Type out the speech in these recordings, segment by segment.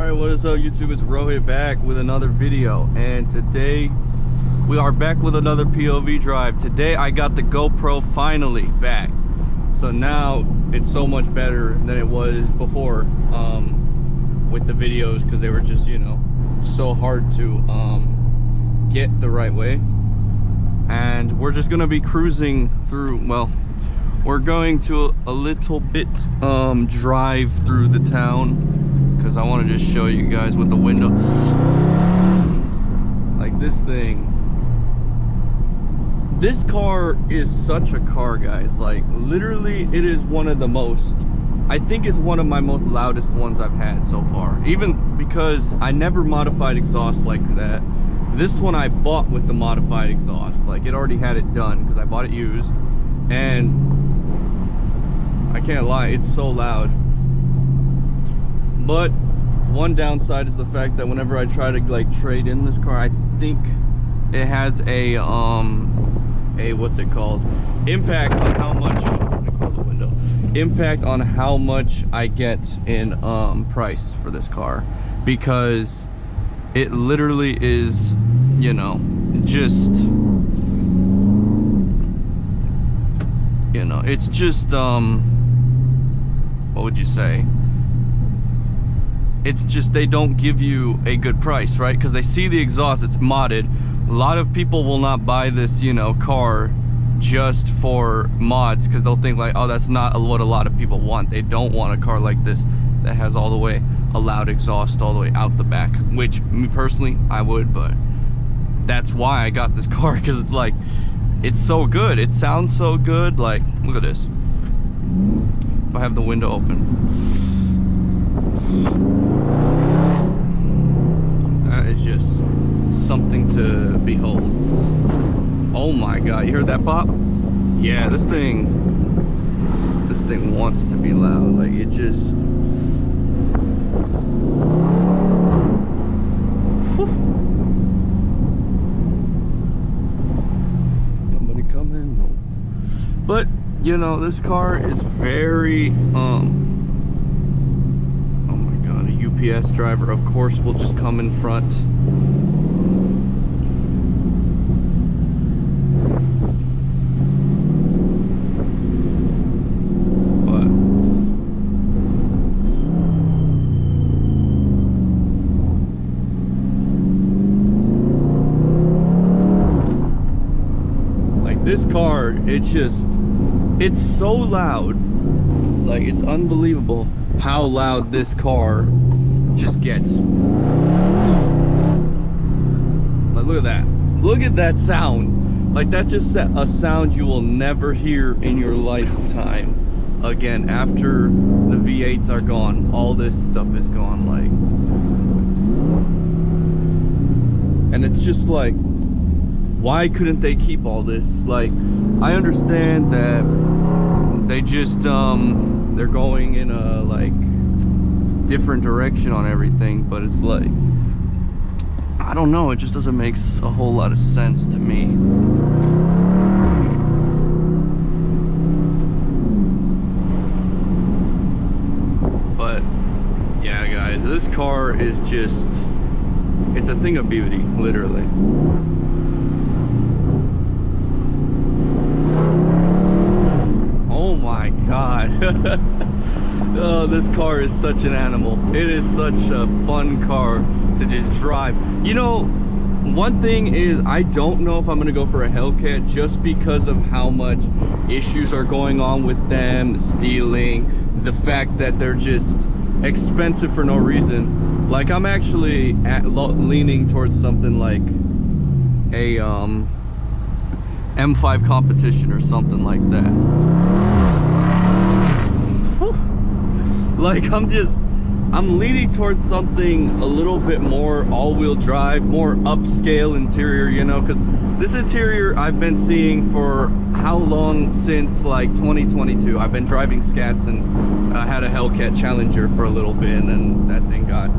Alright, what is up YouTube? It's Rohit back with another video, and today we are back with another POV drive. Today I got the GoPro finally back, so now it's so much better than it was before with the videos, because they were just, you know, so hard to get the right way. And we're just gonna be cruising through, well, we're going to a little bit drive through the town, because I want to just show you guys with the window, like this thing. This car is such a car, guys. Like literally it is one of the most, I think it's one of my most loudest ones I've had so far, even because I never modified exhaust like that. This one I bought with the modified exhaust, like it already had it done because I bought it used, and I can't lie, it's so loud. But one downside is the fact that whenever I try to like trade in this car, I think it has a what's it called, impact on how much, let me close the window, impact on how much I get in price for this car, because it literally is, you know, just, you know, it's just what would you say, it's just they don't give you a good price, right? Because they see the exhaust, it's modded. A lot of people will not buy this, you know, car just for mods, because they'll think like, oh, that's not what a lot of people want. They don't want a car like this that has all the way a loud exhaust all the way out the back, which me personally I would, but that's why I got this car, because it's like, it's so good, it sounds so good. Like, look at this, if I have the window open, that is just something to behold. Oh my god, you heard that pop? Yeah, this thing wants to be loud. Like, it just, whew. Nobody coming? No. But you know, this car is very UPS driver, of course, will just come in front. But like this car, it's so loud. Like, it's unbelievable how loud this car just gets. Like, look at that. Look at that sound. Like, that's just a sound you will never hear in your lifetime again. After the V8s are gone, all this stuff is gone. Like, and it's just like, why couldn't they keep all this? Like, I understand that they just they're going in a like different direction on everything, but it's like, I don't know, it just doesn't make a whole lot of sense to me. But yeah, guys, this car is just, it's a thing of beauty, literally. Oh my god. Oh, this car is such an animal. It is such a fun car to just drive. You know, one thing is, I don't know if I'm gonna go for a Hellcat, just because of how much issues are going on with them, the stealing, the fact that they're just expensive for no reason. Like, I'm actually leaning towards something like a M5 competition or something like that. Like, I'm leaning towards something a little bit more all-wheel drive, more upscale interior, you know, because this interior I've been seeing for how long? Since like 2022. I've been driving Scats, and I had a Hellcat Challenger for a little bit, and then that thing got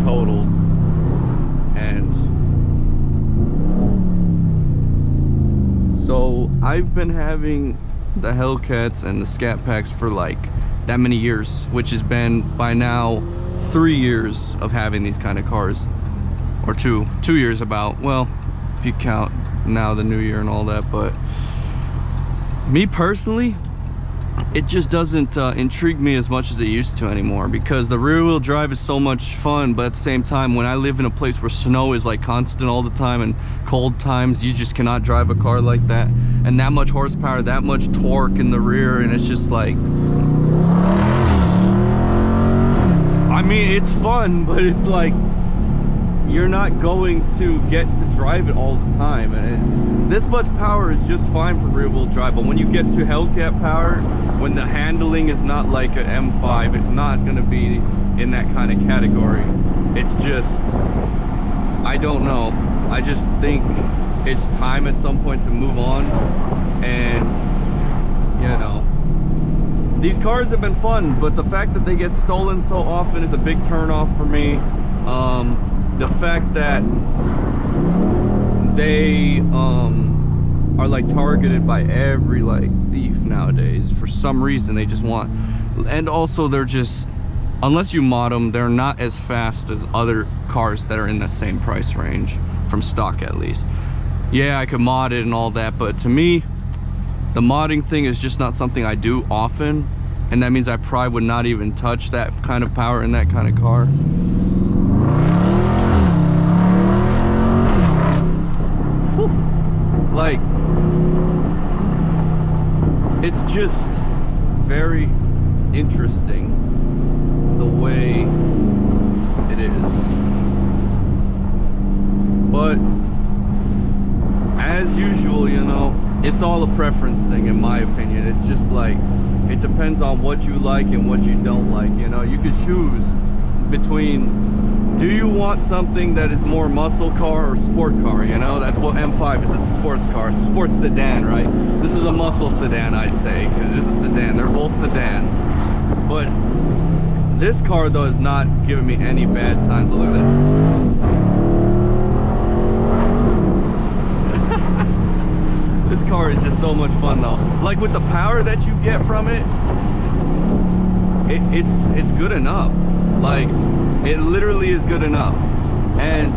totaled. And so I've been having the Hellcats and the Scatpacks for like that many years, which has been by now 3 years of having these kind of cars, or 2 years about, well, if you count now the new year and all that. But me personally, it just doesn't intrigue me as much as it used to anymore, because the rear wheel drive is so much fun, but at the same time, when I live in a place where snow is like constant all the time and cold times, you just cannot drive a car like that, and that much horsepower, that much torque in the rear, and it's just like, I mean, it's fun, but it's like you're not going to get to drive it all the time. And this much power is just fine for rear wheel drive, but when you get to Hellcat power, when the handling is not like an M5, it's not going to be in that kind of category. It's just, I don't know, I just think it's time at some point to move on. And you know, these cars have been fun, but the fact that they get stolen so often is a big turnoff for me. The fact that they are like targeted by every like thief nowadays for some reason. They just want, and also they're just, unless you mod them, they're not as fast as other cars that are in the same price range, from stock at least. Yeah, I could mod it and all that, but to me, the modding thing is just not something I do often, and that means I probably would not even touch that kind of power in that kind of car. Like, it's just very interesting the way it is. But as usual, you know, it's all a preference thing in my opinion. It's just like, it depends on what you like and what you don't like. You know, you could choose between, do you want something that is more muscle car or sport car? You know, that's what M5 is. It's a sports car, it's a sports sedan, right? This is a muscle sedan, I'd say, because it is a sedan. They're both sedans. But this car, though, is not giving me any bad times. Look at this. This car is just so much fun, though. Like, with the power that you get from it, it's good enough. Like, it literally is good enough. And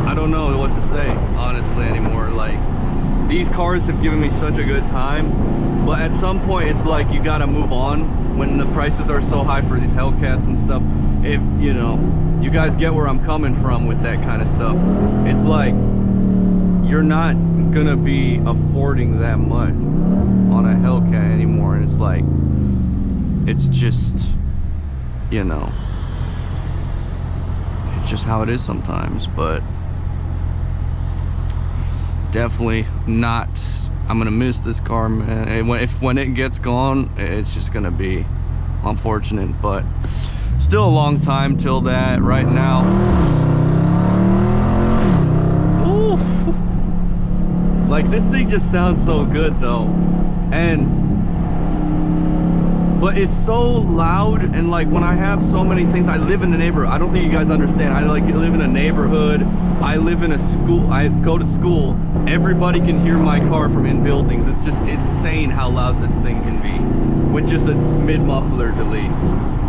I don't know what to say, honestly, anymore. Like, these cars have given me such a good time, but at some point it's like you gotta move on when the prices are so high for these Hellcats and stuff. If, you know, you guys get where I'm coming from with that kind of stuff. It's like, you're not gonna be affording that much on a Hellcat anymore, and it's like, it's just, you know, it's just how it is sometimes. But definitely not, I'm gonna miss this car, man. And when it gets gone, it's just gonna be unfortunate, but still a long time till that. Right now, oof, like, this thing just sounds so good though, but it's so loud. And like, when I have so many things, I live in a neighborhood. I don't think you guys understand. I like live in a neighborhood. I live in a school. I go to school. Everybody can hear my car from in buildings. It's just insane how loud this thing can be with just a mid muffler delete.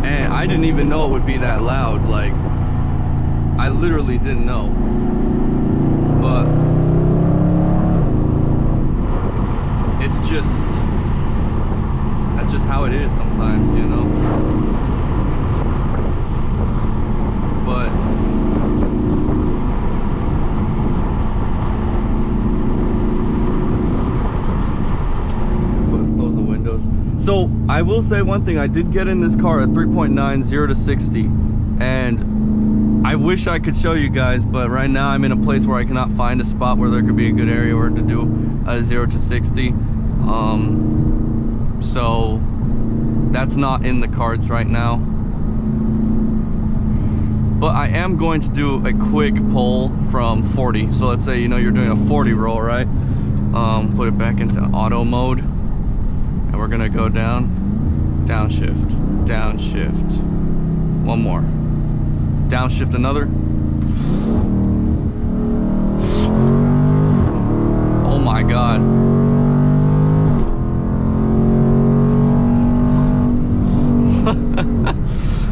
And I didn't even know it would be that loud. Like, I literally didn't know. But it's just, that's just how it is sometimes, you know. But close the windows. So I will say one thing, I did get in this car at 3.9, 0 to 60, and I wish I could show you guys, but right now I'm in a place where I cannot find a spot where there could be a good area where to do a 0 to 60. So that's not in the cards right now. But I am going to do a quick pull from 40. So let's say, you know, you're doing a 40 roll, right? Put it back into auto mode, and we're gonna go down, downshift, downshift. One more. Downshift another. Oh my God.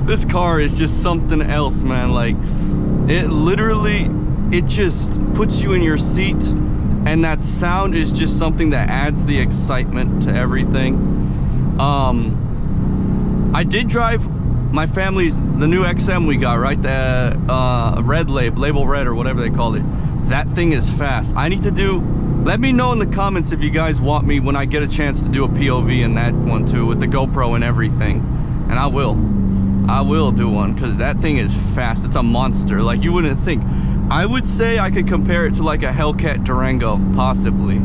This car is just something else, man. Like, it literally, it just puts you in your seat, and that sound is just something that adds the excitement to everything. I did drive my family's, the new XM we got, right? The red label red, or whatever they call it. That thing is fast. I need to do, let me know in the comments if you guys want me, when I get a chance, to do a POV in that one too, with the GoPro and everything. And I will do one, because that thing is fast. It's a monster. Like, you wouldn't think. I would say I could compare it to like a Hellcat Durango, possibly.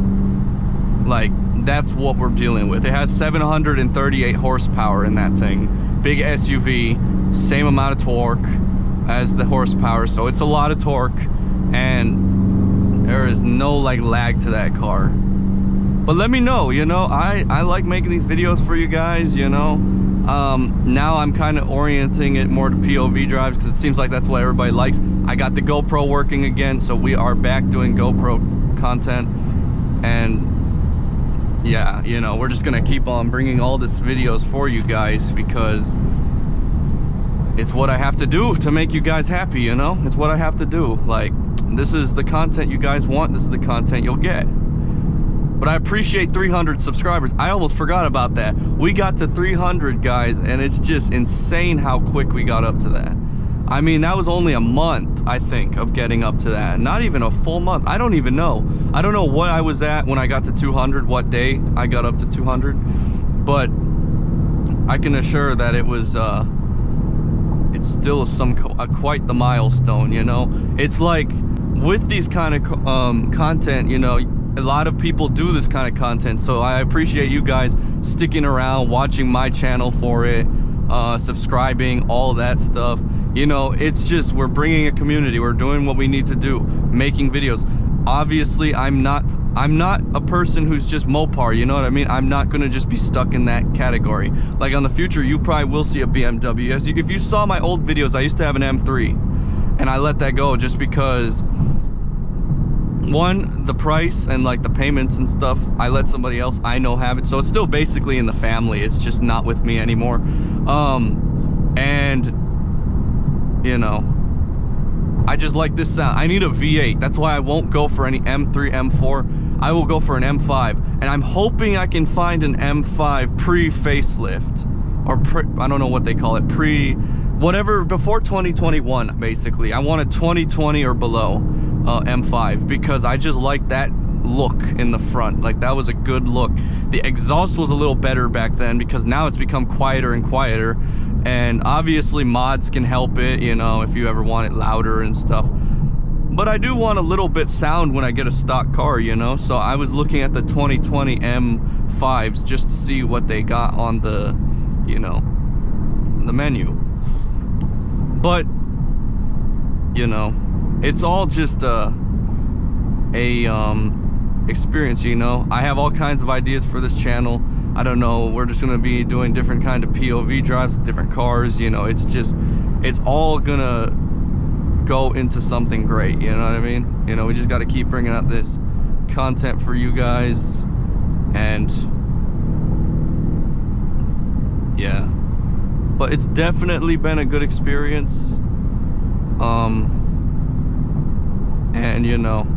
Like, that's what we're dealing with. It has 738 horsepower in that thing. Big SUV, same amount of torque as the horsepower, so it's a lot of torque, and there is no like lag to that car. But let me know, you know, I like making these videos for you guys, you know. Now I'm kind of orienting it more to POV drives, because it seems like that's what everybody likes. I got the GoPro working again, so we are back doing GoPro content. And yeah, you know, we're just gonna keep on bringing all this videos for you guys, because it's what I have to do to make you guys happy, you know. It's what I have to do. Like, this is the content you guys want, this is the content you'll get. But I appreciate 300 subscribers. I almost forgot about that. We got to 300, guys, and it's just insane how quick we got up to that. I mean, that was only a month, I think, of getting up to that. Not even a full month. I don't even know. I don't know what I was at when I got to 200, what day I got up to 200. But I can assure that it was, it's still quite the milestone, you know? It's like, with these kind of content, you know, a lot of people do this kind of content, so I appreciate you guys sticking around, watching my channel for it, subscribing, all that stuff. You know, it's just, we're bringing a community, we're doing what we need to do, making videos. Obviously, I'm not a person who's just Mopar, you know what I mean? I'm not gonna just be stuck in that category. Like, on the future, you probably will see a BMW. If you saw my old videos, I used to have an M3, and I let that go just because, one, the price and like the payments and stuff, I let somebody else I know have it, so it's still basically in the family. It's just not with me anymore. And you know, I just like this sound. I need a V8. That's why I won't go for any M3, M4. I will go for an M5, and I'm hoping I can find an M5 pre-facelift, or I don't know what they call it, whatever, before 2021, basically. I want a 2020 or below M5, because I just like that look in the front. Like, that was a good look. The exhaust was a little better back then, because now it's become quieter and quieter, and obviously mods can help it, you know, if you ever want it louder and stuff. But I do want a little bit sound when I get a stock car, you know. So I was looking at the 2020 M5s just to see what they got on the, you know, the menu. But you know, it's all just a experience, you know. I have all kinds of ideas for this channel. I don't know, we're just gonna be doing different kind of POV drives, different cars, you know. It's just, it's all gonna go into something great, you know what I mean? You know, we just got to keep bringing out this content for you guys, and yeah, but it's definitely been a good experience. And you know,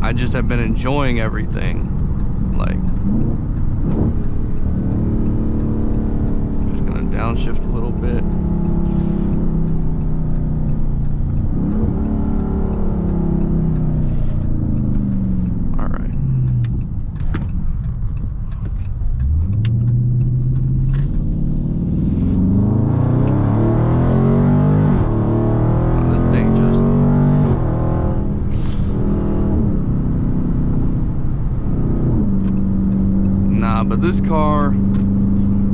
I just have been enjoying everything. Like, just gonna downshift a little bit. But this car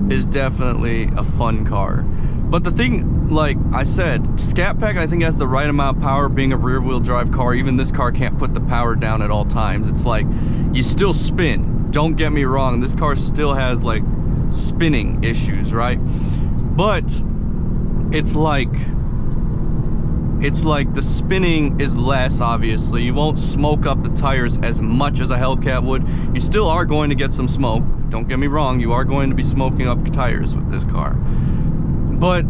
is definitely a fun car. But the thing, like I said, Scatpack I think has the right amount of power, being a rear wheel drive car. Even this car can't put the power down at all times. It's like, you still spin, don't get me wrong, this car still has like spinning issues, right? But it's like the spinning is less, obviously. You won't smoke up the tires as much as a Hellcat would. You still are going to get some smoke, don't get me wrong, you are going to be smoking up tires with this car. But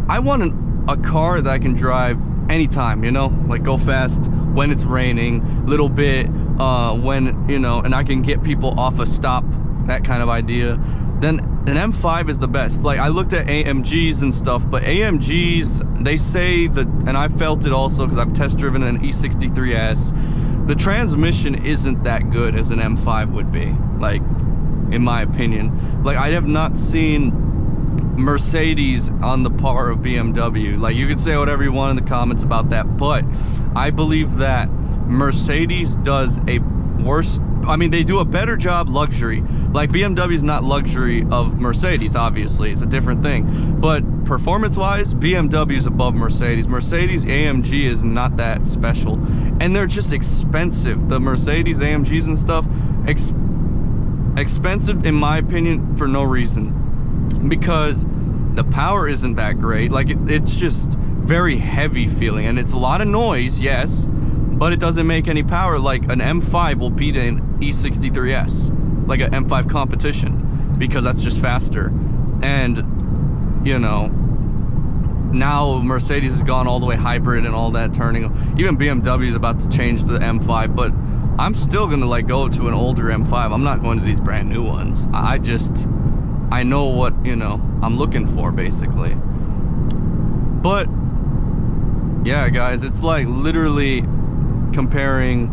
I want a car that I can drive anytime, you know, like go fast when it's raining, little bit when, you know, and I can get people off a stop, that kind of idea. Then an M5 is the best. Like, I looked at AMGs and stuff, but AMGs, they say that, and I felt it also because I've test driven an E63S, the transmission isn't that good as an M5 would be, like, in my opinion. Like, I have not seen Mercedes on the par of BMW. Like, you can say whatever you want in the comments about that, but I believe that Mercedes does a worse, I mean, they do a better job luxury. Like, BMW is not luxury of Mercedes, obviously, it's a different thing, but performance wise, BMW is above Mercedes. Mercedes AMG is not that special, and they're just expensive. The Mercedes AMGs and stuff, expensive in my opinion for no reason, because the power isn't that great. Like, it's just very heavy feeling, and it's a lot of noise, yes, but it doesn't make any power. Like, an M5 will beat an E63S, like an M5 competition, because that's just faster. And, you know, now Mercedes has gone all the way hybrid and all that, turning, even BMW is about to change the M5, but I'm still gonna like go to an older M5. I'm not going to these brand new ones. I know what, you know, I'm looking for, basically. But yeah, guys, it's like literally comparing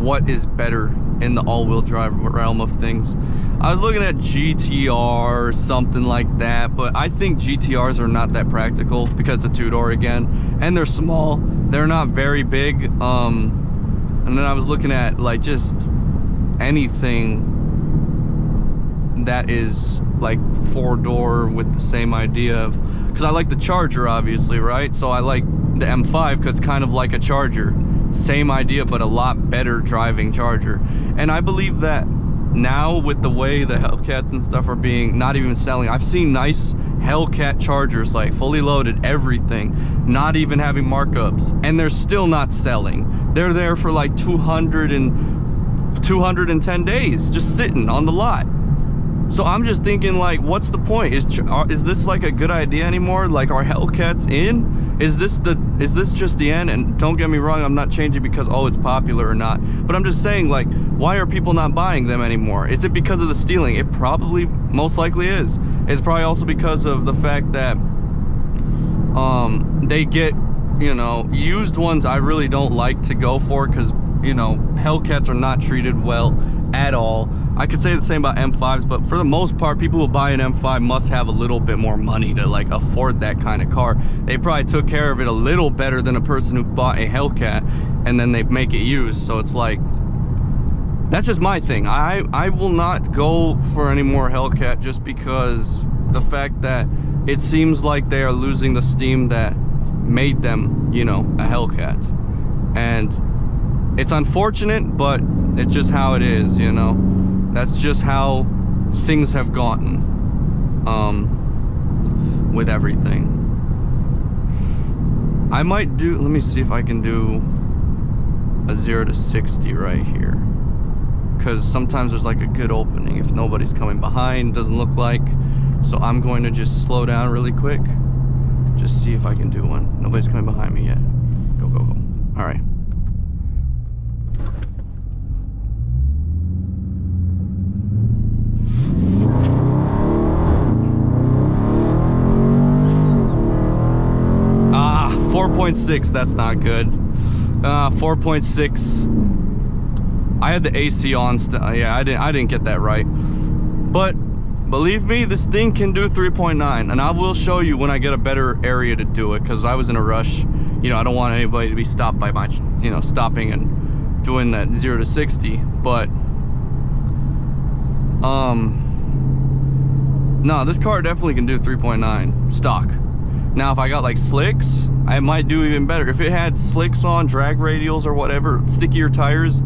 what is better in the all-wheel drive realm of things. I was looking at GTR or something like that, but I think GTRs are not that practical because it's a two-door again, and they're small, they're not very big. And then I was looking at like just anything that is like four-door with the same idea of, because I like the Charger, obviously, right? So I like the M5 because it's kind of like a Charger, same idea but a lot better driving Charger. And I believe that now with the way the Hellcats and stuff are being not even selling, I've seen nice Hellcat Chargers, like fully loaded, everything, not even having markups, and they're still not selling. They're there for like 210 days just sitting on the lot. So I'm just thinking, like, what's the point? Is this like a good idea anymore? Like, are Hellcats in? Is this just the end? And don't get me wrong, I'm not changing because, oh, it's popular or not, but I'm just saying, like, why are people not buying them anymore? Is it because of the stealing? It probably most likely is. It's probably also because of the fact that they get, you know, used ones. I really don't like to go for, because, you know, Hellcats are not treated well at all. I could say the same about M5s, but for the most part, people who buy an M5 must have a little bit more money to like afford that kind of car. They probably took care of it a little better than a person who bought a Hellcat and then they make it used. So it's like, that's just my thing. I will not go for any more Hellcat just because the fact that it seems like they are losing the steam that made them, you know, a Hellcat. And it's unfortunate, but it's just how it is, you know. That's just how things have gotten with everything. I might do, let me see if I can do a 0 to 60 right here, because sometimes there's like a good opening if nobody's coming behind, doesn't look like. So I'm going to just slow down really quick, just see if I can do one. Nobody's coming behind me yet. Go, go, go. All right. Ah, 4.6, that's not good. 4.6. I had the AC on, yeah, I didn't get that right. But believe me, this thing can do 3.9, and I will show you when I get a better area to do it, because I was in a rush. You know, I don't want anybody to be stopped by my, you know, stopping and doing that 0 to 60. But no, this car definitely can do 3.9 stock. Now, if I got like slicks, I might do even better. If it had slicks on, drag radials or whatever, stickier tires,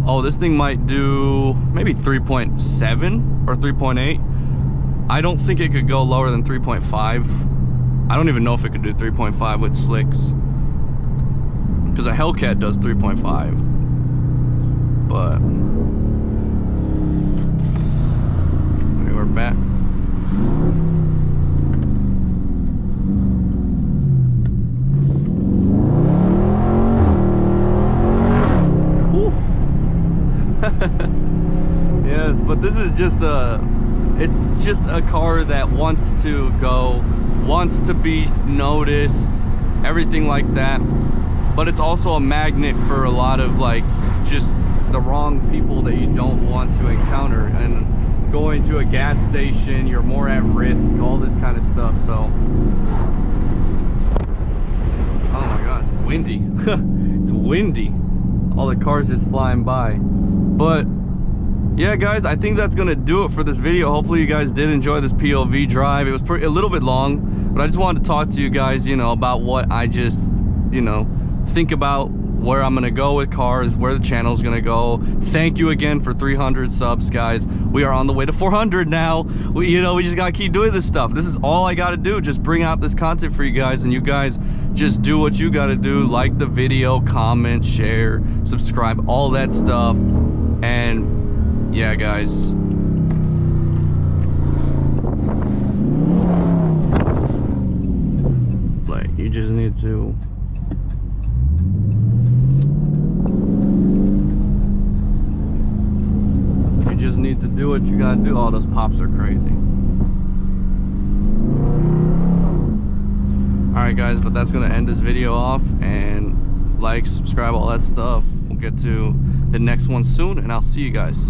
oh, this thing might do maybe 3.7 or 3.8. I don't think it could go lower than 3.5. I don't even know if it could do 3.5 with slicks, because a Hellcat does 3.5. But okay, we're Yes, but this is just it's just a car that wants to go, wants to be noticed, everything like that. But it's also a magnet for a lot of like just the wrong people that you don't want to encounter. And going to a gas station, you're more at risk, all this kind of stuff. So, oh my God, it's windy. It's windy. All the cars just flying by. But yeah, guys, I think that's gonna do it for this video. Hopefully you guys did enjoy this POV drive. It was a little bit long, but I just wanted to talk to you guys, you know, about what I just, you know, think about where I'm gonna go with cars, where the channel's gonna go. Thank you again for 300 subs, guys. We are on the way to 400 now. We just gotta keep doing this stuff. This is all I gotta do, just bring out this content for you guys, and you guys just do what you gotta do. Like the video, comment, share, subscribe, all that stuff. And yeah, guys, like, you just need to do what you gotta do. All those pops are crazy. Alright guys, but that's gonna end this video off, and like, subscribe, all that stuff. We'll get to the next one soon, and I'll see you guys.